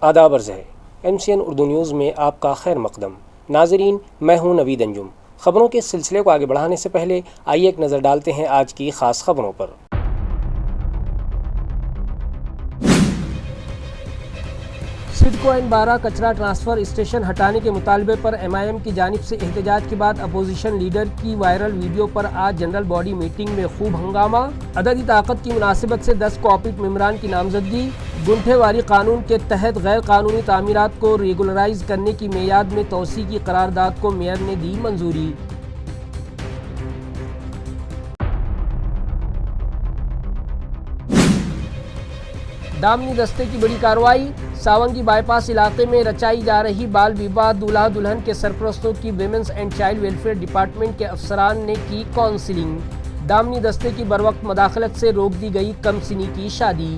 آداب عرض ہے MCN اردو نیوز میں آپ کا خیر مقدم۔ ناظرین، میں ہوں نوید انجم۔ خبروں کے سلسلے کو آگے بڑھانے سے پہلے آئیے ایک نظر ڈالتے ہیں آج کی خاص خبروں پر۔ سڈکو این 12 کچرا ٹرانسفر اسٹیشن ہٹانے کے مطالبے پر MIM کی جانب سے احتجاج کے بعد اپوزیشن لیڈر کی وائرل ویڈیو پر آج جنرل باڈی میٹنگ میں خوب ہنگامہ۔ عددی طاقت کی مناسبت سے 10 کوآپریٹو ممبران کی نامزدگی۔ گنٹھے واری قانون کے تحت غیر قانونی تعمیرات کو ریگولرائز کرنے کی میعاد میں توسیع کی قرارداد کو میئر نے دی منظوری۔ دامنی دستے کی بڑی کارروائی۔ ساونگی بائی پاس علاقے میں رچائی جا رہی بال وواہ دولہا دلہن کے سرپرستوں کی women's and child welfare department کے افسران نے کی کونسلنگ۔ دامنی دستے کی بروقت مداخلت سے روک دی گئی کم سنی کی شادی۔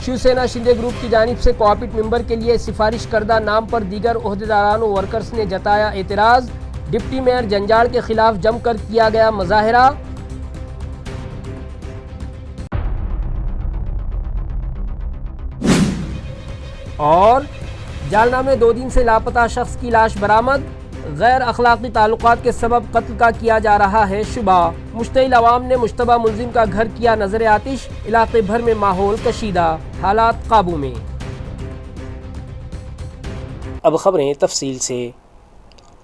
شیو سینا شندے گروپ کی جانب سے کوآپریٹو ممبر کے لیے سفارش کردہ نام پر دیگر عہدیداران و ورکرز نے جتایا اعتراض۔ ڈپٹی میئر جنجاڑ کے خلاف جم کر کیا گیا مظاہرہ۔ اور جالنہ میں 2 دن سے لاپتہ شخص کی لاش برآمد۔ غیر اخلاقی تعلقات کے سبب قتل کا کیا جا رہا ہے شبہ۔ مشتعل عوام نے مشتبہ ملزم کا گھر کیا نظر آتش۔ علاقے بھر میں ماحول کشیدہ، حالات قابو میں۔ اب خبریں تفصیل سے۔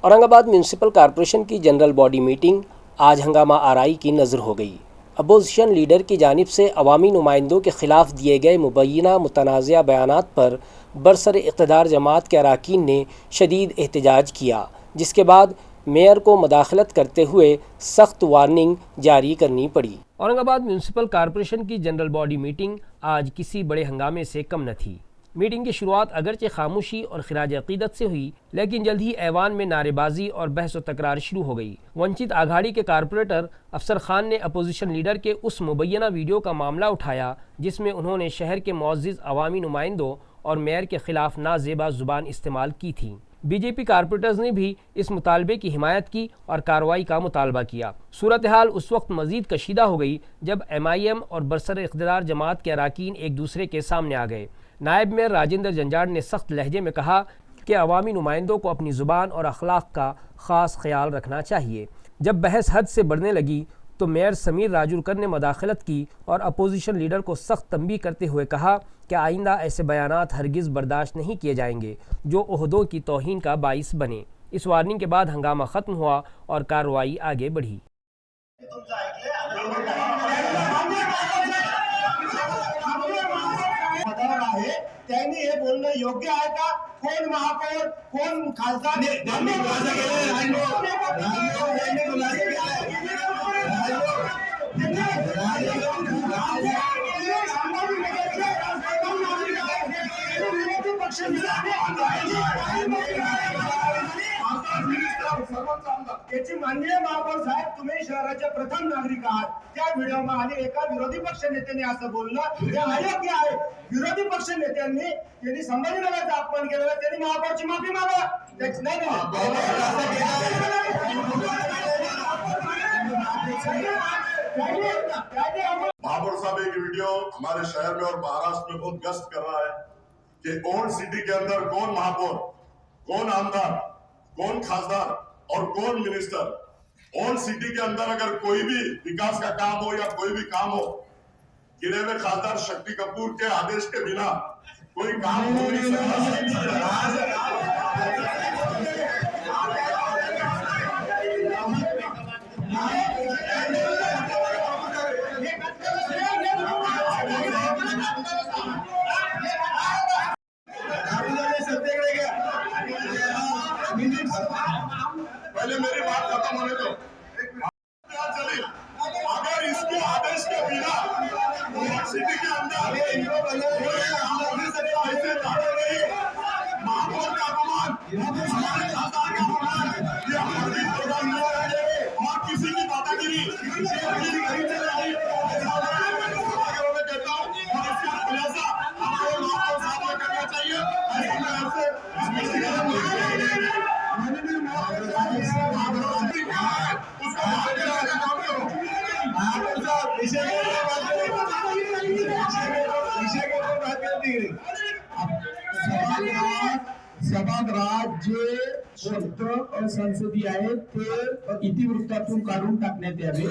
اورنگ آباد میونسپل کارپوریشن کی جنرل باڈی میٹنگ آج ہنگامہ آرائی کی نظر ہو گئی۔ اپوزیشن لیڈر کی جانب سے عوامی نمائندوں کے خلاف دیے گئے مبینہ متنازع بیانات پر برسر اقتدار جماعت کے اراکین نے شدید احتجاج کیا، جس کے بعد میئر کو مداخلت کرتے ہوئے سخت وارننگ جاری کرنی پڑی۔ اورنگ آباد میونسپل کارپوریشن کی جنرل باڈی میٹنگ آج کسی بڑے ہنگامے سے کم نہ تھی۔ میٹنگ کی شروعات اگرچہ خاموشی اور خراج عقیدت سے ہوئی، لیکن جلد ہی ایوان میں نعرے بازی اور بحث و تکرار شروع ہو گئی۔ ونچت آگھاڑی کے کارپوریٹر افسر خان نے اپوزیشن لیڈر کے اس مبینہ ویڈیو کا معاملہ اٹھایا جس میں انہوں نے شہر کے معزز عوامی نمائندوں اور میئر کے خلاف نازیبا زبان استعمال کی تھی۔ BJP کارپوریٹرز نے بھی اس مطالبے کی حمایت کی اور کارروائی کا مطالبہ کیا۔ صورتحال اس وقت مزید کشیدہ ہو گئی جب MIM اور برسر اقتدار جماعت کے اراکین ایک دوسرے کے سامنے آ گئے۔ نائب میئر راجندر جنجاڑ نے سخت لہجے میں کہا کہ عوامی نمائندوں کو اپنی زبان اور اخلاق کا خاص خیال رکھنا چاہیے۔ جب بحث حد سے بڑھنے لگی تو میئر سمیر راجورکر نے مداخلت کی اور اپوزیشن لیڈر کو سخت تنبیہ کرتے ہوئے کہا کہ آئندہ ایسے بیانات ہرگز برداشت نہیں کیے جائیں گے جو عہدوں کی توہین کا باعث بنے۔ اس وارننگ کے بعد ہنگامہ ختم ہوا اور کارروائی آگے بڑھی۔ त्यांनी हे बोलणं योग्य आहे का? कोण महापौर, कोण खासदार याची माननीय महापौर साहेब, तुम्ही शहराचे प्रथम नागरिक आहात। त्या व्हिडिओ मध्ये एका विरोधी पक्ष नेत्याने असं बोललं हे अयोग्य आहे। विरोधी पक्ष नेत्यांनी संभाजीनगरचा अपमान केलेला, त्यांनी महापौरची माफी मागा। नाही महापौर साहब, एक वीडियो हमारे शहर में और महाराष्ट्र में बहुत गश्त कर रहा है कि ओल्ड सिटी के अंदर कौन महापौर, कौन आमदार, कौन खासदार और कौन मिनिस्टर। ओल्ड सिटी के अंदर अगर कोई भी विकास का काम हो या कोई भी काम हो, गिरे हुए खासदार शक्ति कपूर के आदेश के बिना कोई काम हो नहीं सकता। पहले मेरी बात खत्म होने दो। चलिए, अगर इसके आदेश के बिना सिटी के अंदर ऐसे महापौर का अपमान सभागृहात जे शब्द असंसदीय आहेत ते इतिवृत्तातून काढून टाकण्यात यावे.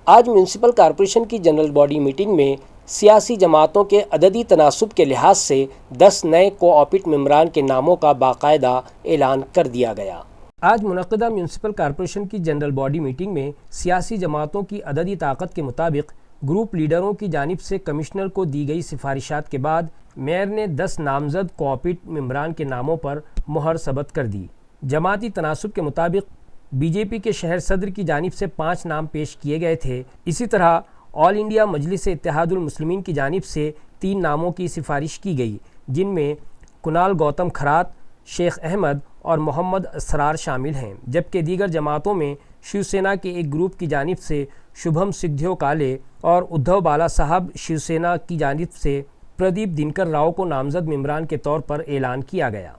आज म्यूनसिपल कॉरपोरेशन की जनरल बॉडी मीटिंग में सियासी जमातों के अददी तनासुब के लिहाज से 10 नए कोऑपिट मेम्बरान के नामों का बाकायदा ऐलान कर दिया गया। आज मुनक़दा म्यूनसिपल कॉरपोरेशन की जनरल बॉडी मीटिंग में सियासी जमातों की अददी ताकत के मुताबिक ग्रुप लीडरों की जानिब से कमिश्नर को दी गई सिफारिशात के बाद मेयर ने 10 नामजद कोऑपिट मेम्बरान के नामों पर मोहर सबत कर दी। जमाती तनासुब के मुताबिक बीजेपी के शहर सदर की जानिब से 5 नाम पेश किए गए थे। इसी तरह ऑल इंडिया मजलिस इत्तेहादुल मुस्लिमीन की जानिब से 3 नामों की सिफारिश की गई, जिनमें कुणाल गौतम खरात, शेख अहमद और मोहम्मद असरार शामिल हैं। जबकि दीगर जमातों में शिवसेना के एक ग्रुप की जानिब से शुभम सिद्धो काले और उद्धव बाला साहब शिवसेना की जानिब से प्रदीप दिनकर राव को नामजद मेम्बरान के तौर पर ऐलान किया गया।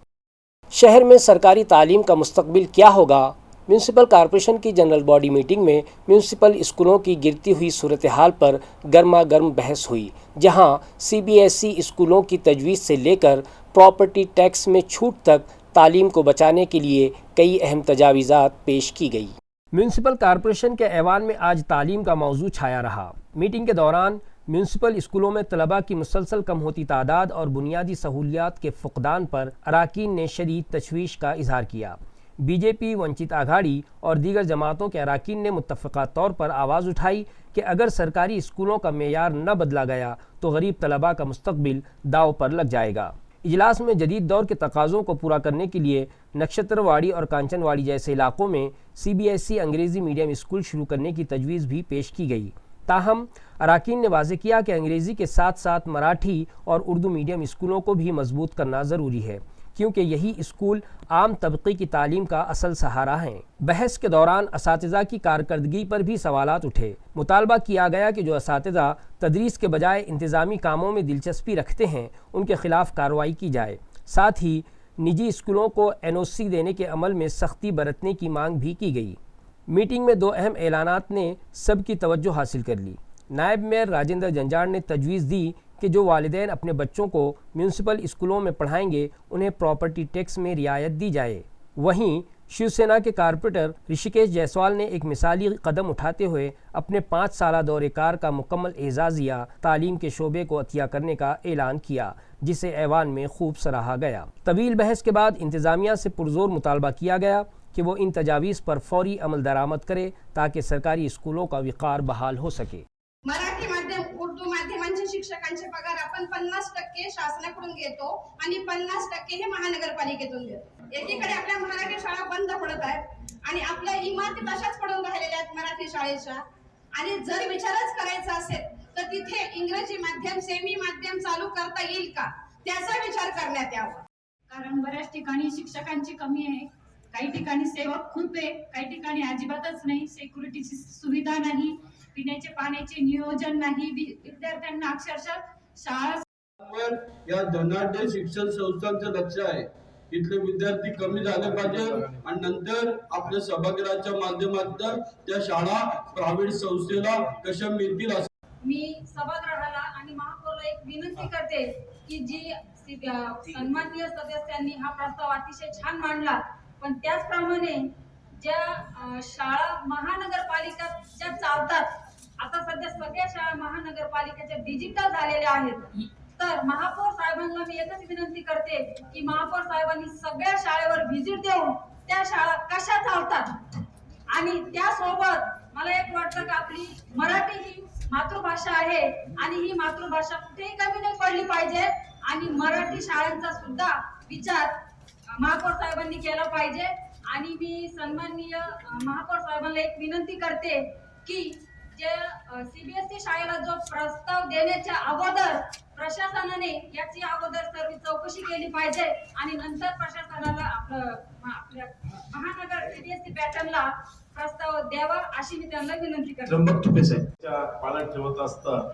शहर में सरकारी तालीम का मुस्तकबिल क्या होगा? म्यूनसिपल कॉरपोरेशन की जनरल बॉडी मीटिंग में म्यूनसिपल स्कूलों की गिरती हुई सूरत हाल पर गर्मा गर्म बहस हुई, जहां CBSE स्कूलों की तजवीज़ से लेकर प्रॉपर्टी टैक्स में छूट तक तालीम को बचाने के लिए कई अहम तजावीज़ात पेश की गई। म्यूनसिपल कॉरपोरेशन के ऐवान में आज तालीम का मौजू छाया रहा। मीटिंग के दौरान म्यूनसिपल स्कूलों में तलबा की मुसलसल कम होती तादाद और बुनियादी सहूलियात के फुकदान पर अराकीन ने शदीद तशवीश का इजहार किया। बीजेपी, वंचित आघाड़ी और दीगर जमातों के अराकीन ने मुत्तफ़क़ा तौर पर आवाज़ उठाई कि अगर सरकारी स्कूलों का मेयार न बदला गया तो गरीब तलबा का मुस्तकबिल दाव पर लग जाएगा। इजलास में जदीद दौर के तकाज़ों को पूरा करने के लिए नक्षत्रवाड़ी और कांचनवाड़ी जैसे इलाकों में CBSE अंग्रेज़ी मीडियम स्कूल शुरू करने की तजवीज़ भी पेश की गई। ताहम अराकीन ने वाज़ेह किया कि अंग्रेज़ी के साथ साथ मराठी और उर्दू मीडियम स्कूलों को भी मजबूत करना ज़रूरी है, क्योंकि यही स्कूल आम तबके की तालीम का असल सहारा हैं। बहस के दौरान असातिज़ा की कारकर्दगी पर भी सवालात उठे। मुतालबा किया गया कि जो असातिज़ा तदरीस के बजाय इंतज़ामी कामों में दिलचस्पी रखते हैं, उनके खिलाफ कार्रवाई की जाए। साथ ही निजी स्कूलों को NOC देने के अमल में सख्ती बरतने की मांग भी की गई। मीटिंग में 2 अहम ऐलानात ने सबकी तवज्जो हासिल कर ली। नायब मेयर राजेंद्र जंजाड़ ने तजवीज़ दी कि जो वालिदैन अपने बच्चों को म्यूनसिपल स्कूलों में पढ़ाएंगे, उन्हें प्रॉपर्टी टैक्स में रियायत दी जाए। वहीं शिवसेना के कारपोरेटर ऋषिकेश जायसवाल ने एक मिसाली कदम उठाते हुए अपने 5 साला दौरे कार का मुकम्मल एजाज़िया तालीम के शोबे को अतिया करने का ऐलान किया, जिसे ऐवान में खूब सराहा गया। तवील बहस के बाद इंतज़ामिया से पुरजोर मुतालबा किया गया कि वो इन तजावीज़ पर फौरी अमल दरामद करे ताकि सरकारी स्कूलों का विक़ार बहाल हो सके। मराठी माध्यम, उर्दू माध्यमांच्या शिक्षकांचे पगार आपण 50% शासनाकडून घेतो आणि 50% हे महानगरपालिकेतून घेतो। एकीकडे आपल्या मराठी शाळा बंद पडत आहेत आणि आपल्या इमारती तशाच पडून राहिलेल्या आहेत मराठी शाळेच्या, आणि जर विचारच करायचा असेल तर तिथे इंग्रजी माध्यम, सेमी माध्यम चालू करता येईल का, त्याचा विचार करण्यात यावा। कारण बऱ्याच ठिकाणी शिक्षकांची कमी आहे, काही ठिकाणी सेवक खूप आहे, काही ठिकाणी अजिबातच नाही, सिक्युरिटीची सुविधा नाही, पिण्याचे पाण्याचे नियोजन नाही, विद्यार्थ्यांना अक्षरशः शाळा या धनाढ्य शिक्षण संस्थांचं लक्ष आहे। इथले विद्यार्थी कमी झाले पाहिजे आणि नंतर आपल्या सभागृहाच्या माध्यमातून त्या शाळा प्रायव्हेट संस्थेला कशा मिळतील। मी सभागृहाला आणि महापौरला एक विनंती करते की जी सन्माननीय सदस्यांनी हा प्रस्ताव अतिशय छान मांडला, पण त्याचप्रमाणे ज्या शाळा महानगरपालिका ज्या चालतात, आता सध्या सगळ्या शाळा महानगरपालिकेच्या डिजिटल झालेल्या आहेत, तर महापौर साहेबांना मी एकच विनंती करते की महापौर साहेबांनी सगळ्या शाळेवर व्हिजिट देऊन त्या शाळा कशा चालतात, आणि त्यासोबत मला एक वाटतं की आपली मराठी ही मातृभाषा आहे आणि ही मातृभाषा कुठेही कमी नाही पडली पाहिजे, आणि मराठी शाळांचा सुद्धा विचार महापौर साहेबांनी केला पाहिजे। आणि मी सन्माननीय महापौर साहेबांना एक विनंती करते की जे CBSE शाळेला जो प्रस्ताव देण्याच्या अगोदर प्रशासनाने याची अगोदर सर्व चौकशी केली पाहिजे आणि नंतर प्रशासनाला आपल्या महानगर CBSE पॅटर्नला प्रस्ताव द्यावा, अशी मी त्यांना विनंती करते। पालक ठेवत असतं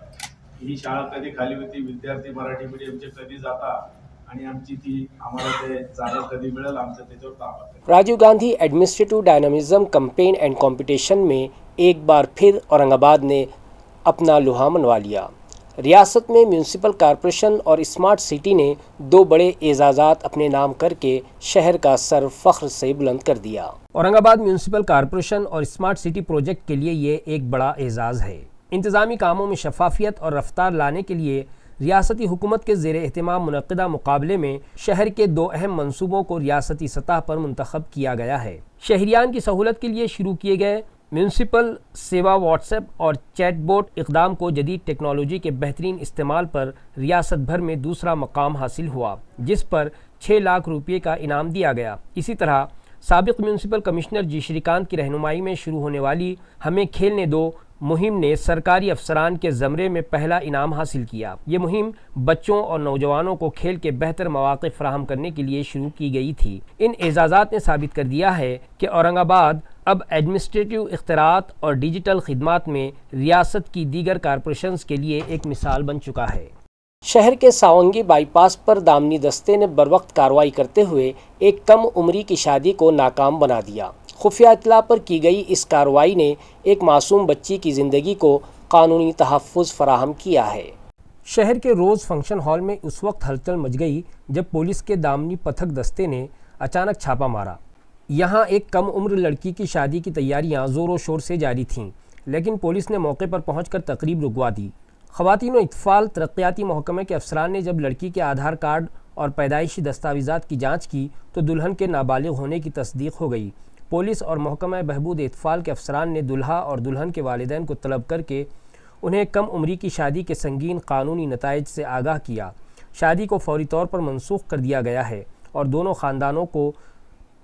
ही शाळा कधी खाली होती, विद्यार्थी मराठी मीडियमचे कधी जाता आणि आमची ती आम्हाला ते जागा कधी मिळेल आमचं त्याच्यावर काम आहे. Rajiv Gandhi administrative dynamism campaign and competition में एक बार फिर औरंगाबाद ने अपना लुहा मनवा लिया। रियासत में म्यूनसिपल कॉरपोरेशन और स्मार्ट सिटी ने दो बड़े एजाज़ात अपने नाम करके शहर का सर फख्र से बुलंद कर दिया। औरंगाबाद म्यूनसिपल कॉरपोरेशन और स्मार्ट सिटी प्रोजेक्ट के लिए ये एक बड़ा एजाज़ है। इंतज़ामी कामों में शफाफियत और रफ्तार लाने के लिए रियासती हुकूमत के ज़ेर एहतमाम मुनक़िदा मुकाबले में शहर के दो अहम मंसूबों को रियासती सतह पर मुंतखब किया गया है। शहरियान की सहूलत के लिए शुरू किए गए म्यूनसिपल सेवा व्हाट्सएप और चैटबोट इक़दाम को जदीद टेक्नोलॉजी के बेहतरीन इस्तेमाल पर रियासत भर में दूसरा मकाम हासिल हुआ, जिस पर 6 लाख रुपये का इनाम दिया गया। इसी तरह साबिक़ म्यूनसिपल कमिश्नर जी श्रीकांत की रहनुमाई में शुरू होने वाली हमें खेलने दो मुहिम ने सरकारी अफसरान के ज़मरे में पहला इनाम हासिल किया। ये मुहिम बच्चों और नौजवानों को खेल के बेहतर मौक़े फ़राहम करने के लिए शुरू की गई थी। इन एजाज़ात ने साबित कर दिया है कि औरंगाबाद अब एडमिनिस्ट्रेटिव इख्तिरात और डिजिटल खिदमात में रियासत की दीगर कॉरपोरेशंस के लिए एक मिसाल बन चुका है। शहर के सावंगी बाईपास पर दामनी दस्ते ने बरवक्त कार्रवाई करते हुए एक कम उम्री की शादी को नाकाम बना दिया। खुफिया इत्तला पर की गई इस कार्रवाई ने एक मासूम बच्ची की ज़िंदगी को कानूनी तहफ़्फ़ुज़ फराहम किया है। शहर के रोज़ फंक्शन हॉल में उस वक्त हलचल मच गई जब पुलिस के दामनी पथक दस्ते ने अचानक छापा मारा। यहाँ एक कम उम्र लड़की की शादी की तैयारियाँ ज़ोरों शोर से जारी थीं, लेकिन पुलिस ने मौके पर पहुँचकर तकरीब रुकवा दी। ख़वातीन और इत्फ़ाल तरक्याती महकमे के अफसरान ने जब लड़की के आधार कार्ड और पैदाइशी दस्तावेज़ात की जाँच की तो दुल्हन के नाबालिग होने की तस्दीक हो गई। पुलिस और महकमा बहबूद इत्फ़ाल के अफसरान ने दुल्हा और दुल्हन के वालिदैन को तलब करके उन्हें कम उम्री की शादी के संगीन कानूनी नताइज से आगाह किया। शादी को फौरी तौर पर मनसूख कर दिया गया है और दोनों ख़ानदानों को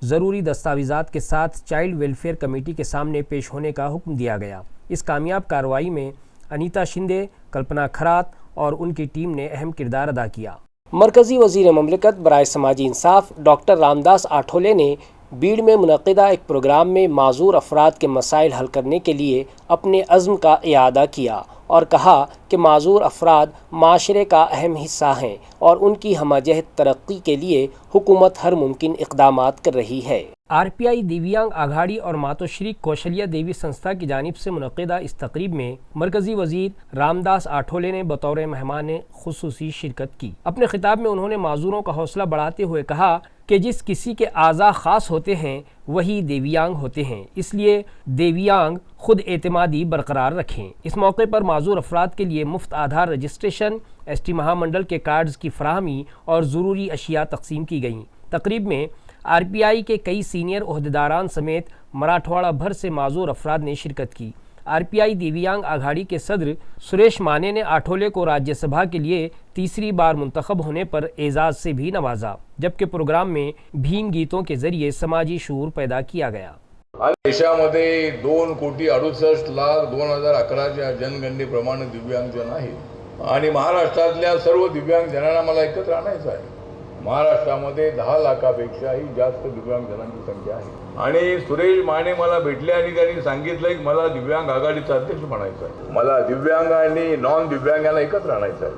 ज़रूरी दस्तावेज़ात के साथ चाइल्ड वेलफेयर कमेटी के सामने पेश होने का हुक्म दिया गया। इस कामयाब कार्रवाई में अनीता शिंदे, कल्पना खरात और उनकी टीम ने अहम किरदार अदा किया। मरकज़ी वज़ीर ममलिकत बराए समाजी इंसाफ डॉक्टर रामदास आठोले ने बीड़ में मुनक़िदा एक प्रोग्राम में माज़ूर अफराद के मसाइल हल करने के लिए अपने अज़्म का इआदा किया और कहा कि माज़ूर अफराद माशरे का अहम हिस्सा हैं और उनकी हमजहत तरक्की के लिए हुकूमत हर मुमकिन इक़दामात कर रही है। आरपीआई दिव्यांग आघाड़ी और मातोश्री कौशल्या देवी संस्था की जानिब से मुनक़िदा इस तकरीब में मरकज़ी वज़ीर रामदास आठोले ने बतौर मेहमान खुसूसी शिरकत की। अपने खिताब में उन्होंने माज़ूरों का हौसला बढ़ाते हुए कहा कि जिस किसी के आज़ा ख़ास होते हैं वही देवियांग होते हैं, इसलिए देवियांग खुद एतमादी बरकरार रखें। इस मौके पर माज़ूर अफराद के लिए मुफ्त आधार रजिस्ट्रेशन, एसटी महामंडल के कार्ड्स की फराहमी और ज़रूरी अशिया तकसीम की गईं। तकरीब में आरपीआई के कई सीनियर ओहदेदारान समेत मराठवाड़ा भर से माज़ूर अफराद ने शिरकत की। आरपीआई दिव्यांग आघाड़ी के सदर सुरेश माने ने आठोले को राज्यसभा के लिए तीसरी बार मुंतखब होने पर एजाज़ से भी नवाजा, जबकि प्रोग्राम में भीम गीतों के जरिए समाजी शूर पैदा किया गया। देशामध्ये 2,68,02,2011च्या जनगणनेप्रमाणे दिव्यांगजन आहेत आणि महाराष्ट्रातल्या सर्व दिव्यांगजनांना मला एकत्र आणायचं आहे। महाराष्ट्रामध्ये 10 लाखापेक्षाही जास्त दिव्यांगजनांची संख्या आहे आणि सुरेश माने मला भेटले आणि त्यांनी सांगितलं की मला दिव्यांग आघाडीचा अध्यक्ष बनायचं आहे। मला दिव्यांग आणि नॉन दिव्यांगांना एकत्र आणायचं आहे।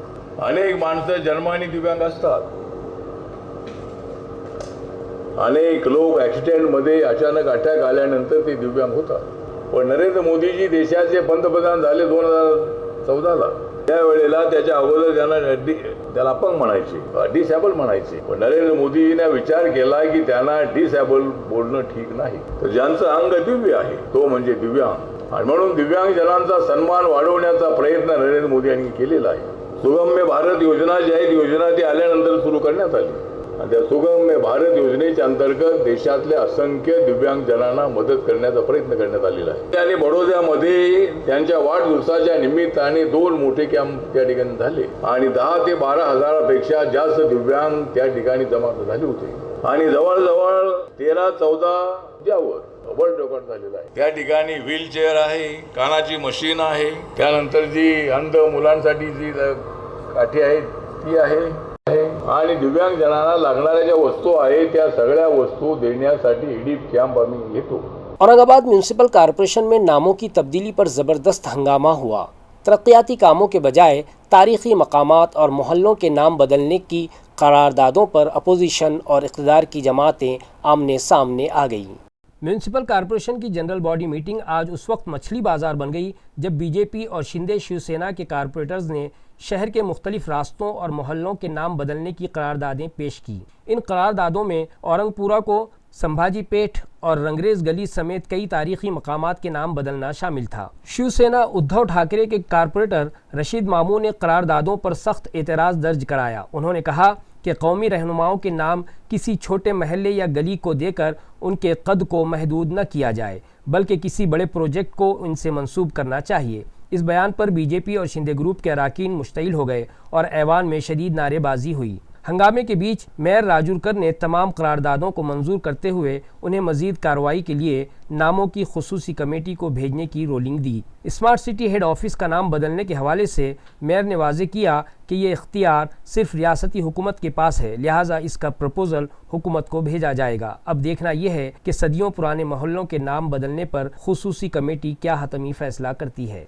अनेक माणसं जन्माने दिव्यांग असतात, अनेक लोक ॲक्सिडेंटमध्ये अचानक अटॅक आल्यानंतर ते दिव्यांग होतात, पण नरेंद्र मोदीजी देशाचे पंतप्रधान झाले 2014ला। त्यावेळेला त्याच्या अगोदर त्याला अपंग म्हणायचे, डिसेबल म्हणायचे, पण नरेंद्र मोदीजीने विचार केला की त्यांना डिसेबल बोलणं ठीक नाही, तर ज्यांचं अंग दिव्य आहे तो म्हणजे दिव्यांग, आणि म्हणून दिव्यांग जनांचा सन्मान वाढवण्याचा प्रयत्न नरेंद्र मोदी यांनी केलेला आहे। सुगम्य भारत योजना जी आहे योजना ती आल्यानंतर सुरू करण्यात आली आणि त्या सुगम्य भारत योजनेच्या अंतर्गत देशातल्या असंख्य दिव्यांग जनांना मदत करण्याचा प्रयत्न करण्यात आलेला आहे। आणि बडोद्यामध्ये त्यांच्या वाढदिवसाच्या निमित्ताने 2 मोठे कॅम्प त्या ठिकाणी झाले आणि 10 ते 12 हजारापेक्षा जास्त दिव्यांग त्या ठिकाणी जमा झाले होते आणि जवळजवळ 13-14 वर्ल्ड रेकॉर्ड झालेला आहे। त्या ठिकाणी व्हीलचेअर आहे, कानाची मशीन आहे, त्यानंतर जी अंध मुलांसाठी जी काठी आहे ती आहे आणि दिव्यांग जनांना लागणाऱ्या ज्या वस्तू आहेत त्या सगळ्या वस्तू देण्यासाठी ईडीप कॅम्प आम्ही घेतो। औरंगाबाद म्यूनसिपल कॉरपोरेशन में नामों की तब्दीली पर ज़बरदस्त हंगामा हुआ। तरक्याती कामों के बजाय तारीखी मकामात और मोहल्लों के नाम बदलने की करारदादों पर अपोजिशन और इक़्तिदार की जमातें आमने सामने आ गईं। म्यूनसिपल कॉरपोरेशन की जनरल बॉडी मीटिंग आज उस वक्त मछली बाजार बन गई जब बीजेपी और शिंदे शिवसेना के कारपोरेटर्स ने शहर के मुख्तलिफ रास्तों और मोहल्लों के नाम बदलने की करारदादें पेश की। इन करारदादों में औरंगपुरा को संभाजी पेठ और रंगरेज गली समेत कई तारीखी मकामात के नाम बदलना शामिल था। शिवसेना उद्धव ठाकरे के कारपोरेटर रशीद मामू ने करारदादों पर सख्त एतराज़ दर्ज कराया। उन्होंने कहा कि कौमी रहनुमाओं के नाम किसी छोटे महल्ले या गली को देकर उनके कद को महदूद न किया जाए, बल्कि किसी बड़े प्रोजेक्ट को इनसे मंसूब करना चाहिए। इस बयान पर बीजेपी और शिंदे ग्रुप के अराकीन मुश्तइल हो गए और ऐवान में शदीद नारेबाजी हुई। हंगामे के बीच मेयर राजूरकर ने तमाम करारदादों को मंजूर करते हुए उन्हें मजीद कार्रवाई के लिए नामों की खुसूसी कमेटी को भेजने की रोलिंग दी। स्मार्ट सिटी हेड ऑफिस का नाम बदलने के हवाले से मेयर ने वाज़ेह किया कि ये इख्तियार सिर्फ रियासती हुकूमत के पास है, लिहाजा इसका प्रपोजल हुकूमत को भेजा जाएगा। अब देखना यह है कि सदियों पुराने मोहल्लों के नाम बदलने पर खुसूसी कमेटी क्या हतमी फैसला करती है।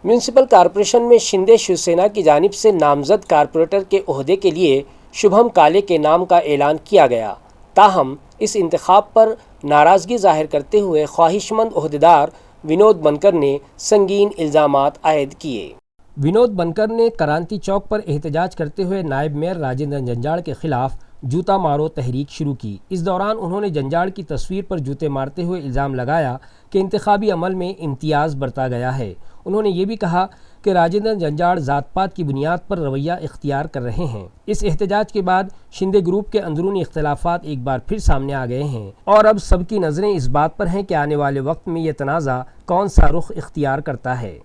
म्यूनसिपल कॉरपोरेशन में शिंदे शिवसेना की जानिब से नामजद कॉरपोरेटर के ओहदे के लिए शुभम काले के नाम का ऐलान किया गया। ताहम इस इंतखाब पर नाराज़गी ज़ाहिर करते हुए ख्वाहिशमंद ओहदेदार विनोद बनकर ने संगीन इल्ज़ामात आयद किए। विनोद बनकर ने क्रांति चौक पर एहतजाज करते हुए नायब मेयर राजेंद्र जंजाड़ के खिलाफ जूता मारो तहरीक शुरू की। इस दौरान उन्होंने जंजाड़ की तस्वीर पर जूते मारते हुए इल्ज़ाम लगाया कि इंतखाबी अमल में इम्तियाज़ बरता गया है। उन्होंने ये भी कहा कि राजेंद्र जंजाड़ ज़ात पात की बुनियाद पर रवैया इख्तियार कर रहे हैं। इस एहतजाज के बाद शिंदे ग्रुप के अंदरूनी इख्तलाफात एक बार फिर सामने आ गए हैं और अब सबकी नज़रें इस बात पर हैं कि आने वाले वक्त में ये तनाज़ा कौन सा रुख इख्तियार करता है।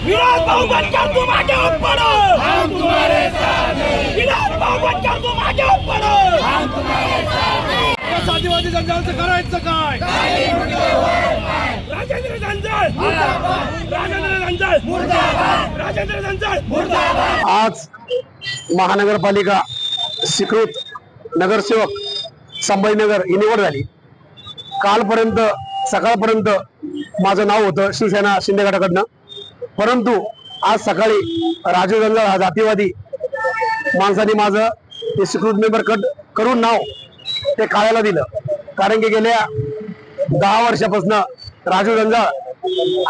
विनोद भाऊ बनकर तुम आगे बढ़ो, हम तुम्हारे साथ हैं। विनोद भाऊ बनकर तुम आगे बढ़ो, हम तुम्हारे साथ हैं। साध्यवादी जंजाळचं करायचं काय? राजेंद्र जंजाळ मुर्दाबाद, राजेंद्र जंजाळ मुर्दाबाद, राजेंद्र जंजाळ मुर्दाबाद। आज महानगरपालिका स्वीकृत नगरसेवक संभाजीनगर ही निवड झाली। कालपर्यंत सकाळपर्यंत माझं नाव होतं शिवसेना शिंदे गटाकडनं, परंतु आज सकाळी राजू जंजाळ हा जातीवादी माणसाने माझं ते स्वीकृत मेंबर कट करून नाव ते काळ्याला दिलं। कारण की गेल्या 10 वर्षापासून राजू जंजाळ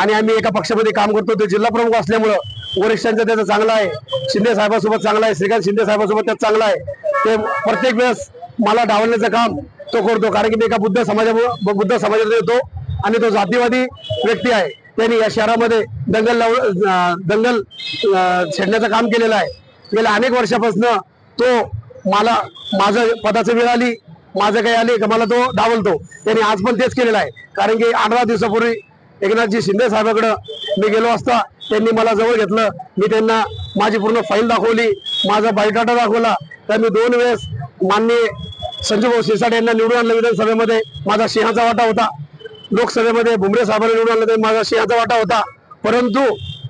आणि आम्ही एका पक्षामध्ये काम करतो। ते जिल्हा प्रमुख असल्यामुळं वरिष्ठांचं त्याचं चांगलं आहे, शिंदे साहेबांसोबत चांगला आहे, श्रीकांत शिंदे साहेबांसोबत त्याचं चांगलं आहे। ते प्रत्येक वेळेस मला डावलण्याचं काम तो करतो, कारण की मी एका बुद्ध समाजात येतो आणि तो जातीवादी व्यक्ती आहे। त्यांनी या शहरामध्ये दंगल छेडण्याचं काम केलेलं आहे। गेल्या अनेक वर्षापासून तो मला माझं पदाची वेळ आली, माझं काही आले का मला तो डावलतो। त्यांनी आज पण तेच केलेलं आहे। कारण की 18 दिवसापूर्वी एकनाथजी शिंदे साहेबांकडे मी गेलो असता त्यांनी मला जवळ घेतलं। मी त्यांना माझी पूर्ण फाईल दाखवली, माझा बायोडाटा दाखवला। तर मी 2 वेळेस माननीय संजू भाऊ शिरसाट यांना निवडून आणलं विधानसभेमध्ये, माझा सिंहाचा वाटा होता। लोकसभेमध्ये भुमरे साहेबांना निवडून आणलं तर माझा सिंहाचा वाटा होता। परंतु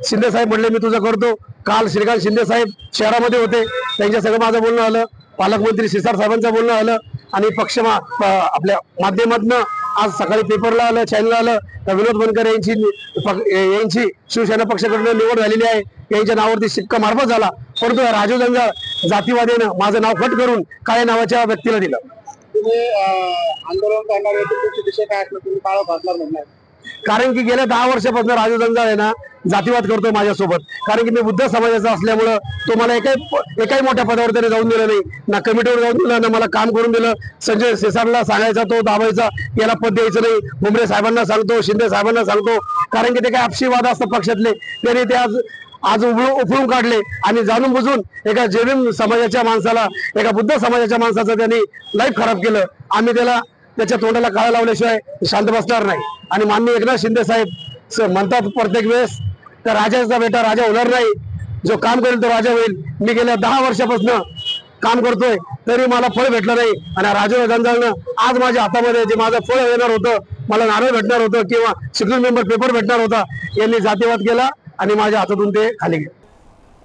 शिंदे साहेब म्हणले मी तुझं करतो। काल श्रीकांत शिंदे साहेब शहरामध्ये होते, त्यांच्या सगळं माझं बोलणं आलं, पालकमंत्री शिरसाट साहेबांचं बोलणं आलं आणि आपल्या माध्यमातून आज सकाळी पेपरला आलं, चॅनलला आलं तर विनोद बनकर यांची शिवसेना पक्षाकडून निवड झालेली आहे। यांच्या नावावरती शिक्का मार्फत झाला, परंतु राजू जंजाळ जातीवादीनं माझं नाव कट करून काळ्या नावाच्या व्यक्तीला दिलं। तुम्ही आंदोलन करणार विषय काय असलं तुम्ही काळा भासणार म्हणणार? कारण की गेल्या 10 वर्षापासून राजू जंजाळ आहे ना जातीवाद करतो माझ्यासोबत। कारण की मी बुद्ध समाजाचा असल्यामुळं तो मला एकाही मोठ्या पदावर त्याने जाऊन दिलं नाही, ना कमिटीवर जाऊन दिलं, ना मला काम करून दिलं। संजय शिरसाटला सांगायचा तो दाबायचा, याला पद द्यायचं नाही। भुमरे साहेबांना सांगतो, शिंदे साहेबांना सांगतो, कारण की ते काय आपसी वाद असतात पक्षातले, त्याने ते आज उफळून काढले आणि जाणून बुजून एका जैन समाजाच्या माणसाला, एका बुद्ध समाजाच्या माणसाचं त्यांनी लाईफ खराब केलं। आम्ही त्याच्या तोंडाला काळा लावल्याशिवाय शांत बसणार नाही। आणि माननीय एकनाथ शिंदे साहेब म्हणतात प्रत्येक वेळेस तर राजाचा बेटा राजा होणार नाही, जो काम करेल तो राजा होईल। मी गेल्या 10 वर्षापासून काम करतोय तरी मला फळ भेटलं नाही आणि राजू जंजाळनं आज माझ्या हातामध्ये जे माझं फळ येणार होतं मला नारळ भेटणार होतं किंवा सिक्युरिटी मेंबर पेपर भेटणार होता, यांनी जातीवाद केला आणि माझ्या हातातून ते खाली गेले.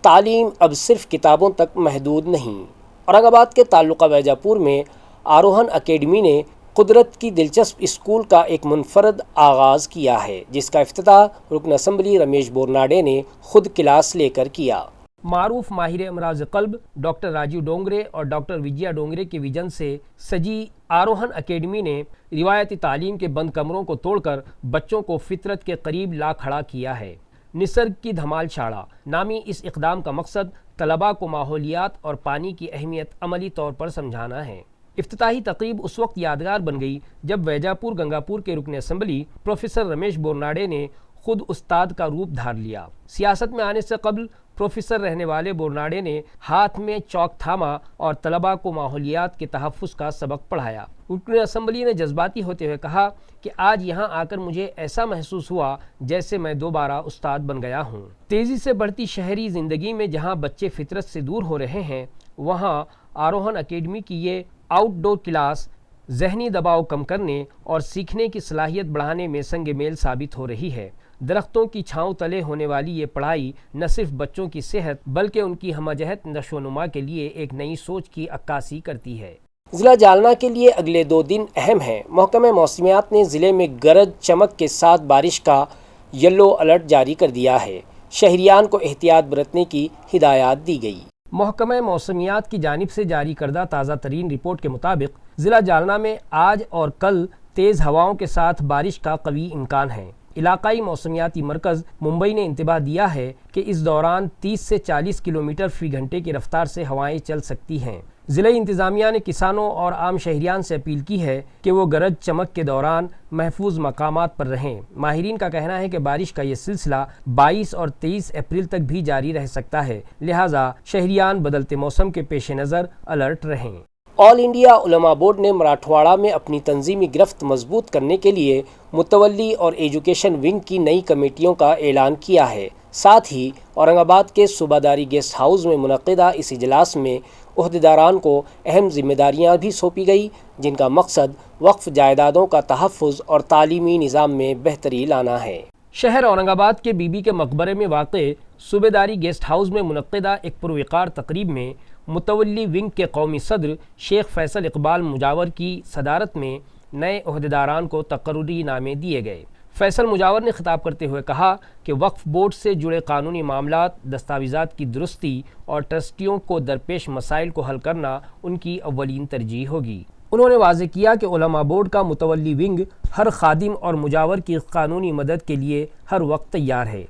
तालीम अब सिर्फ किताबों तक महदूद नहीं. औरंगाबाद के ताल्लुका वैजापुर में आरोहण अकेडमी ने कुदरत की दिलचस्प स्कूल का एक मुनफरद आगाज़ किया है, जिसका इफ्तिताह रुकन असम्बली रमेश बोरनाडे ने खुद क्लास लेकर किया. मारूफ माहिर अमराज क़ल्ब डॉक्टर राजीव डोंगरे और डॉक्टर विजया डोंगरे के विजन से सजी आरोहण अकेडमी ने रिवायती तालीम के बंद कमरों को तोड़कर बच्चों को फितरत के करीब ला खड़ा किया है. निसर्ग की धमाल शाड़ा नामी इस इक़दाम का मकसद तलबा को माहौलियात और पानी की अहमियत अमली तौर पर समझाना है. इफ्तिताही तकरीब उस वक्त यादगार बन गई जब वैजापुर गंगापुर के रुकन असम्बली प्रोफेसर रमेश बोरनाडे ने खुद उस्ताद का रूप धार लिया. सियासत में आने से कबल प्रोफेसर रहने वाले बोरनाडे ने हाथ में चौक थामा और तलबा को माहौलियात के तहफ़्फ़ुज़ का सबक पढ़ाया. रुकन असम्बली ने जज्बाती होते हुए कहा कि आज यहाँ आकर मुझे ऐसा महसूस हुआ जैसे मैं दोबारा उस्ताद बन गया हूँ. तेज़ी से बढ़ती शहरी ज़िंदगी में जहाँ बच्चे फितरत से दूर हो रहे हैं, वहाँ आरोहण अकेडमी की ये आउटडोर क्लास ज़हनी दबाव कम करने और सीखने की सलाहियत बढ़ाने में संग मेल साबित हो रही है. दरख्तों की छाँव तले होने वाली ये पढ़ाई न सिर्फ बच्चों की सेहत बल्कि उनकी हमजहत नशोनुमा के लिए एक नई सोच की अक्कासी करती है. ज़िला जालना के लिए अगले 2 दिन अहम हैं. महकमा मौसमियात ने ज़िले में गरज चमक के साथ बारिश का येलो अलर्ट जारी कर दिया है. शहरियान को एहतियात बरतने की हिदायत दी गई. महकमा मौसमियात की जानिब से जारी करदा ताज़ा तरीन रिपोर्ट के मुताबिक ज़िला जालना में आज और कल तेज़ हवाओं के साथ बारिश का कवी इम्कान है. इलाकाई मौसमियाती मरकज़ मुंबई ने इंतबाह दिया है कि इस दौरान 30 से 40 किलोमीटर फ़ी घंटे की रफ्तार से हवाएं चल सकती हैं. ज़िला इंतज़ामिया ने किसानों और आम शहरियान से अपील की है कि वो गरज चमक के दौरान महफूज मकामात पर रहें. माहिरीन का कहना है कि बारिश का ये सिलसिला 22 और 23 अप्रैल तक भी जारी रह सकता है, लिहाजा शहरियान बदलते मौसम के पेश नज़र अलर्ट रहें. ऑल इंडिया उलमा बोर्ड ने मराठवाड़ा में अपनी तंजीमी गिरफ्त मजबूत करने के लिए मुतवल्ली और एजुकेशन विंग की नई कमेटियों का ऐलान किया है. साथ ही औरंगाबाद के सूबादारी गेस्ट हाउस में मुनक़िदा इस इजलास में ओहदेदारान को अहम जिम्मेदारियां भी सौंपी गई, जिनका मकसद वक्फ जायदादों का तहफ़्फ़ुज़ और तालीमी निज़ाम में बेहतरी लाना है. शहर औरंगाबाद के बीबी के मकबरे में वाक़े सूबेदारी गेस्ट हाउस में मुनक़िदा एक पुरवक़ार तकरीब में मुतवल्ली विंग के कौमी सदर शेख फैसल इकबाल मुजावर की सदारत में नए ओहदेदारान को तकर्रुरी नामे दिए गए. फैसल मुजावर ने खिताब करते हुए कहा कि वक्फ बोर्ड से जुड़े कानूनी मामलात, दस्तावेज़ात की दुरुस्ती और ट्रस्टियों को दरपेश मसाइल को हल करना उनकी अव्वलीन तरजीह होगी. उन्होंने वाज़ेह किया कि उलमा बोर्ड का मुतवल्ली विंग हर खादिम और मुजावर की कानूनी मदद के लिए हर वक्त तैयार है.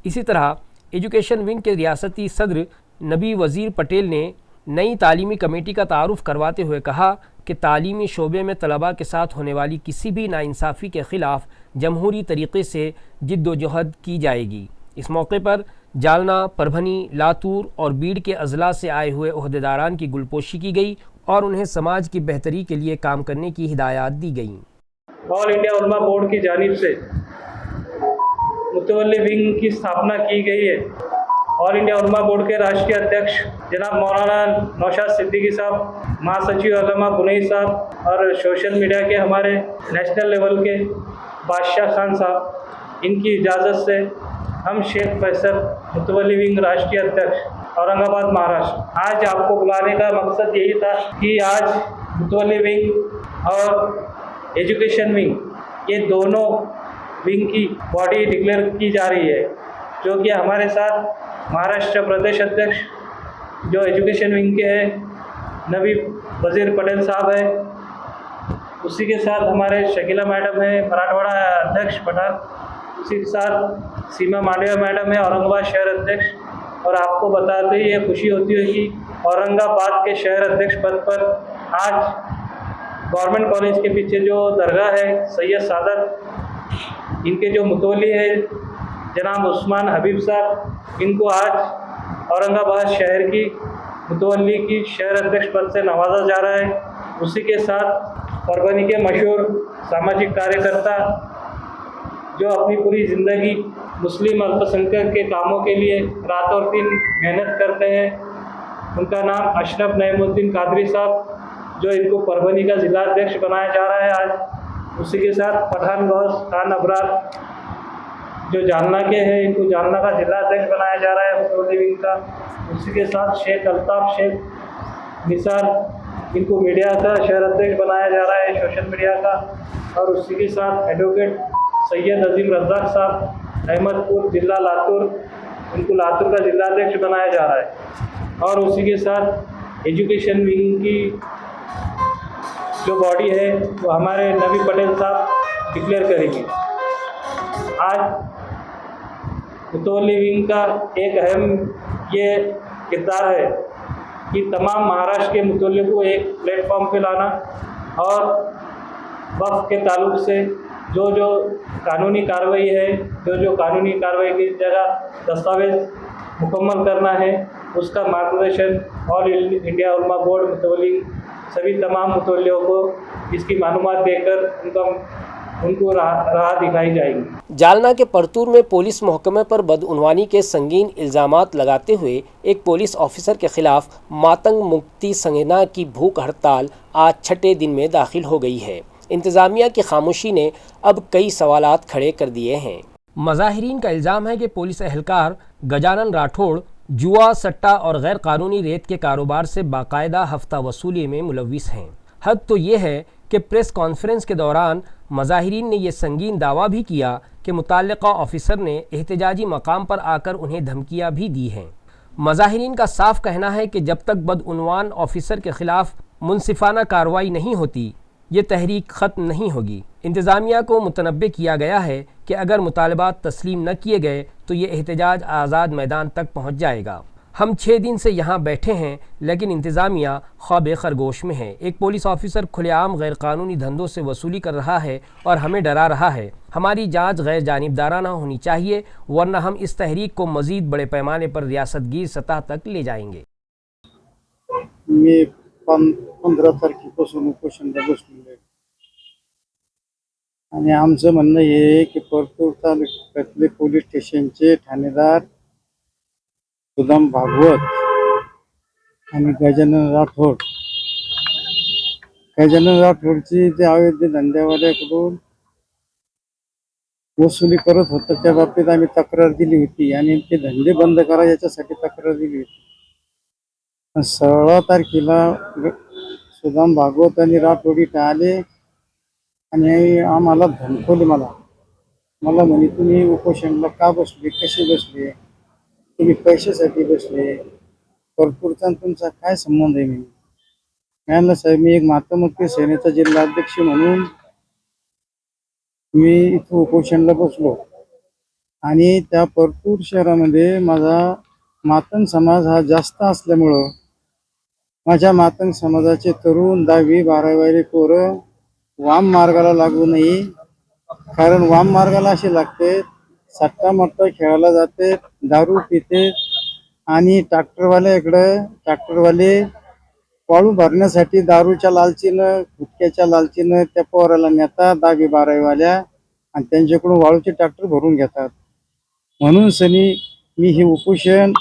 इसी तरह एजुकेशन विंग के रियासती सदर नबी वज़ीर पटेल ने नई तालीमी कमेटी का तारुफ करवाते हुए कहा कि तालीमी शोबे में तलबा के साथ होने वाली किसी भी नाइंसाफ़ी के ख़िलाफ़ जमहूरी तरीक़े से जिद्दोजहद की जाएगी. इस मौके पर जालना, परभनी, लातूर और बीड़ के अज़ला से आए हुए ओहदेदारान की गुलपोशी की गई और उन्हें समाज की बेहतरी के लिए काम करने की हिदायत दी गई. ऑल इंडिया उलमा बोर्ड की जानिब से मुतवल्ली विंग की स्थापना की गई है. ऑल इंडिया उलमा बोर्ड के राष्ट्रीय अध्यक्ष जनाब मौलाना नौशाद सिद्दीकी साहब, महासचिव उलमा बुनई साहब और सोशल मीडिया के हमारे नेशनल लेवल के बादशाह खान साहब, इनकी इजाज़त से हम शेख फैसल मुतवल्ली विंग राष्ट्रीय अध्यक्ष औरंगाबाद महाराष्ट्र, आज आपको बुलाने का मकसद यही था कि आज मुतवल्ली विंग और एजुकेशन विंग, ये दोनों विंग की बॉडी डिक्लेयर की जा रही है, जो कि हमारे साथ महाराष्ट्र प्रदेश अध्यक्ष जो एजुकेशन विंग के हैं नबी वज़ीर पटेल साहब है, उसी के साथ हमारे शकीला मैडम है मराठवाड़ा अध्यक्ष पठान, उसी के साथ सीमा मांडविया मैडम है औरंगाबाद शहर अध्यक्ष. और आपको बताते ही ये खुशी होती है कि औरंगाबाद के शहर अध्यक्ष पद पर आज गवर्नमेंट कॉलेज के पीछे जो दरगाह है सैयद सादत, इनके जो मुतवल्ली है जनाब उस्मान हबीब साहब, इनको आज औरंगाबाद शहर की मुतवल्ली की शहर अध्यक्ष पद से नवाजा जा रहा है. उसी के साथ परभनी के मशहूर सामाजिक कार्यकर्ता जो अपनी पूरी ज़िंदगी मुस्लिम अल्पसंख्यक के कामों के लिए रात और दिन मेहनत करते हैं, उनका नाम अशरफ नईमुद्दीन कादरी साहब, जो इनको परभनी का ज़िला अध्यक्ष बनाया जा रहा है आज. उसी के साथ पठान गौस खान अबरार जो जालना के हैं, इनको जालना का जिला अध्यक्ष बनाया जा रहा है मुतवल्ली विंग का। उसी के साथ शेख अल्ताफ शेख निसार, इनको मीडिया का शहर अध्यक्ष बनाया जा रहा है, सोशल मीडिया का। और उसी के साथ एडवोकेट सैयद अजीम रज़ाक साहब अहमदपुर जिला लातूर, इनको लातूर का जिला अध्यक्ष बनाया जा रहा है। और उसी के साथ एजुकेशन विंग की जो बॉडी है वो हमारे नबी पटेल साहब डिक्लेयर करेंगे। आज मुतवल्ली विंग का एक अहम ये किरदार है कि तमाम महाराष्ट्र के मुतवल्ली को एक प्लेटफॉर्म पे लाना और वक्फ के ताल्लुक से जो कानूनी कार्रवाई है, जो कानूनी कार्रवाई की जगह दस्तावेज मुकम्मल करना है, उसका मार्गदर्शन ऑल इंडिया उलमा बोर्ड मुतवल्ली सभी तमाम मुतवल्लियों को इसकी मालूमात देकर उनको राह दिखाई जाएगी। जालना के परतूर में पुलिस महकमे पर बदउनवानी के संगीन इल्ज़ामात लगाते हुए एक पुलिस ऑफिसर के खिलाफ मातंग मुक्ति संगना की भूख हड़ताल आज छठे दिन में दाखिल हो गई है। इंतज़ामिया की खामोशी ने अब कई सवालात खड़े कर दिए हैं। मज़ाहिरीन का इल्ज़ाम है कि पुलिस एहलकार गजानन राठौड़ जुआ, सट्टा और गैर कानूनी रेत के कारोबार से बाकायदा हफ्ता वसूली में मुलव्विस हैं। हद तो ये है कि प्रेस कॉन्फ्रेंस के दौरान मज़ाहिरीन ने यह संगीन दावा भी किया कि मुतल्लिका ऑफिसर ने एहतजाजी मकाम पर आकर उन्हें धमकियां भी दी हैं। मज़ाहिरीन का साफ कहना है कि जब तक बदउनवान ऑफिसर के खिलाफ मुनसिफाना कार्रवाई नहीं होती ये तहरीक ख़त्म नहीं होगी। इंतज़ामिया को मुतनब्बे किया गया है कि अगर मुतालबात तस्लीम न किए गए तो ये एहतजाज आज़ाद मैदान तक पहुँच जाएगा। हम 6 दिन से यहाँ बैठे हैं लेकिन इंतज़ामिया ख्वाब खरगोश में है। एक पुलिस ऑफिसर खुलेआम गैर कानूनी धंधों से वसूली कर रहा है और हमें डरा रहा है। हमारी जांच गैर जानिबदाराना होनी चाहिए वरना हम इस तहरीक को मज़ीद बड़े पैमाने पर रियासतगीर सतह तक ले जाएंगे। 15 तारखेपासून उपोषणाला बसलेलो आहे आणि आमचं म्हणणं हे आहे की परतूर तालुक्यातले पोलीस स्टेशनचे ठाणेदार सुदाम भागवत आणि गजानन राठोडची जे अवैध धंद्यावाल्याकडून वसुली करत होतं त्या बाबतीत आम्ही तक्रार दिली होती आणि ते धंदे बंद करा याच्यासाठी तक्रार दिली होती। 16 तारखेला सुदाम भागवत आणि राठोड इथं आले आणि आम्हाला धमकवले। मला म्हणे तुम्ही उपोषणाला का बसले, कसे बसले, तुम्ही पैशासाठी बसले, परतूरचा तुमचा काय संबंध आहे? म्हणलं साहेब मी एक मातमुक्ती सेनेचा जिल्हा अध्यक्ष म्हणून मी इथं उपोषणाला बसलो आणि त्या परतूर शहरामध्ये माझा मातंग समाज हा जास्त असल्यामुळं माझ्या मातंग समाजाचे तरुण 10वी 12वी पोरं वाम मार्गाला लागू नये। कारण वाम मार्गाला असे लागते सट्टा मट्टा खेळायला जाते, दारू पिते आणि ट्रॅक्टरवाले वाळू भरण्यासाठी दारूच्या लालचीनं गुटख्याच्या लालचीनं त्या पोराला नेतात 10वी 12वी वाल्या आणि त्यांच्याकडून वाळूचे ट्रॅक्टर भरून घेतात। म्हणून सनी मी हे उपोषण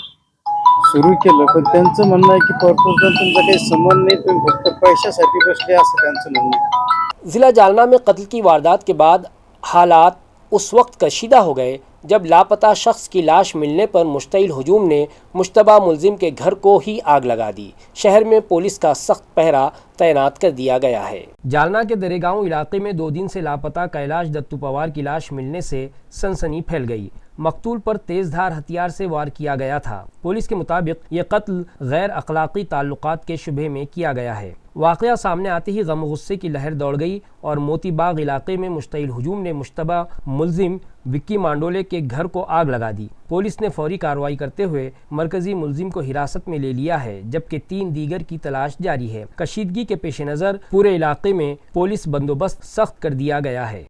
सुरू केलं। पण त्यांचं म्हणणं आहे की परतूरचा तुमचा काही संबंध नहीं, तुम फक्त पैशासाठी बसले असं त्यांचं म्हणणं है। ज़िला जालना में कत्ल की वारदात के बाद हालात उस वक्त कशीदा हो गए जब लापता शख्स की लाश मिलने पर मुश्तइल हुजूम ने मुश्तबा मुलजिम के घर को ही आग लगा दी। शहर में पुलिस का सख्त पहरा तैनात कर दिया गया है। जालना के दरेगांव इलाके में 2 दिन से लापता कैलाश दत्तू पवार की लाश मिलने से सनसनी फैल गई। मकतूल पर तेजधार हथियार से वार किया गया था। पुलिस के मुताबिक ये कत्ल गैर अखलाकी ताल्लुकात के शुबे में किया गया है। वाक़या सामने आते ही गम गुस्से की लहर दौड़ गई और मोती बाग इलाके में मुश्तइल हुजूम ने मुश्तबा मुलजिम विक्की मांडोले के घर को आग लगा दी। पुलिस ने फौरी कार्रवाई करते हुए मरकजी मुलजिम को हिरासत में ले लिया है जबकि 3 दीगर की तलाश जारी है। कशीदगी के पेश नज़र पूरे इलाके में पुलिस बंदोबस्त सख्त कर दिया गया है।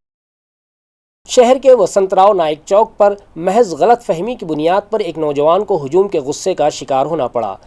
शहर के वसंतराव नाइक चौक पर महज गलत फहमी की बुनियाद पर एक नौजवान को हुजूम के गुस्से का शिकार होना पड़ा।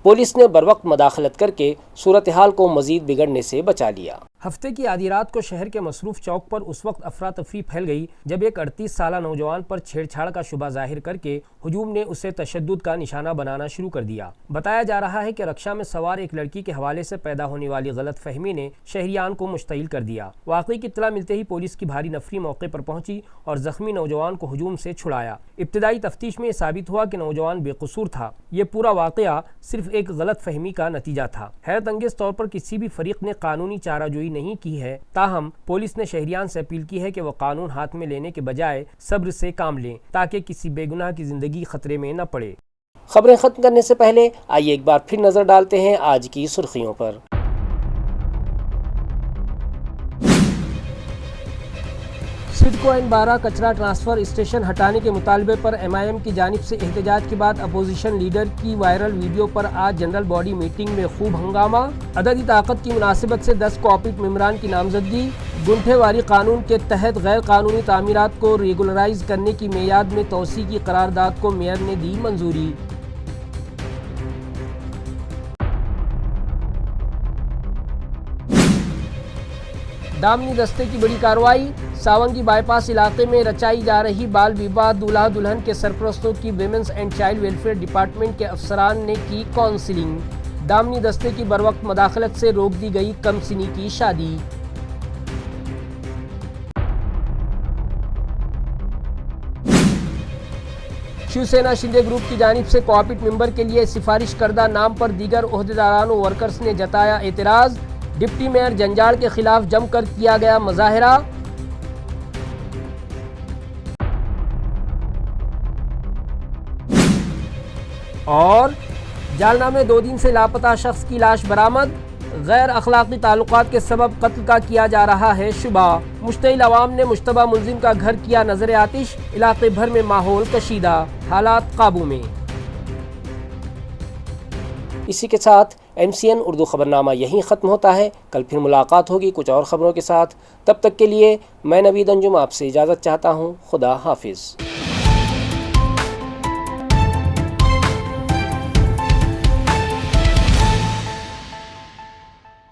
पुलिस ने बरवक्त मदाखलत करके सूरत हाल को मजीद बिगड़ने से बचा लिया। हफ्ते की आधी रात को शहर के मसरूफ चौक पर उस वक्त अफरा तफरी फैल गई जब एक 38 साला नौजवान पर छेड़छाड़ का शुबा जाहिर करके हुजूम ने उसे तशद्दुद का निशाना बनाना शुरू कर दिया। बताया जा रहा है कि रक्षा में सवार एक लड़की के हवाले से पैदा होने वाली गलत फहमी ने शहरियान को मुश्तइल कर दिया। वाकई की इत्तला मिलते ही पुलिस की भारी नफरी मौके पर पहुंची और जख्मी नौजवान को हुजूम से छुड़ाया। इब्तदाई तफ्तीश में यह साबित हुआ कि नौजवान बेकसूर था। ये पूरा वाकया सिर्फ एक गलत फहमी का नतीजा था। हैरत अंगेज तौर पर किसी भी फरीक ने कानूनी चाराजोई नहीं की है, ताहम पुलिस ने शहरियान से अपील की है कि वो कानून हाथ में लेने के बजाय सब्र से काम लें ताकि किसी बेगुनाह की जिंदगी खतरे में न पड़े। खबरें खत्म करने से पहले आइए एक बार फिर नजर डालते हैं आज की सुर्खियों पर। सिडको N12 कचरा ट्रांसफर स्टेशन हटाने के मुतालबे पर MIM की जानिब से एहतजाज के बाद अपोजिशन लीडर की वायरल वीडियो पर आज जनरल बॉडी मीटिंग में खूब हंगामा। अददी ताकत की मुनासिबत से 10 कोऑपरेटिव मेंबरान की नामजदगी। गुंठेवारी कानून के तहत गैर कानूनी तामीरात को रेगुलराइज करने की मियाद में तोसी की करारदाद को मेयर ने दी मंजूरी। दामनी दस्ते की बड़ी कार्रवाई। सावंगी बाईपास इलाके में रचाई जा रही बाल विवाह दूल्हा दुल्हन के सरपरस्तों की women's and child welfare department के अफसरान ने की काउंसलिंग। दामनी दस्ते की बरवक्त मदाखलत से रोक दी गई कमसिनी की शादी। शिवसेना शिंदे ग्रुप की जानिब से कोऑपरेटिव मेंबर के लिए सिफारिश करदा नाम पर दीगर ओहदेदारान व वर्कर्स ने जताया एतराज। डिप्टी मेयर जंजाड़ के खिलाफ जमकर किया गया मुजाहिरा। और जालना में 2 दिन से लापता शख्स की लाश बरामद। गैर अखलाकी ताल्लुकात के सबब कत्ल का किया जा रहा है शुबा। मुश्तइल अवाम ने मुश्तबा मुलजिम का घर किया नजर आतिश। इलाके भर में माहौल कशीदा, हालात काबू में। इसी के साथ MCN उर्दू खबरनामा यहीं ख़त्म होता है। कल फिर मुलाकात होगी कुछ और ख़बरों के साथ। तब तक के लिए मैं नवीद अंजुम आपसे इजाज़त चाहता हूँ। खुदा हाफिज़।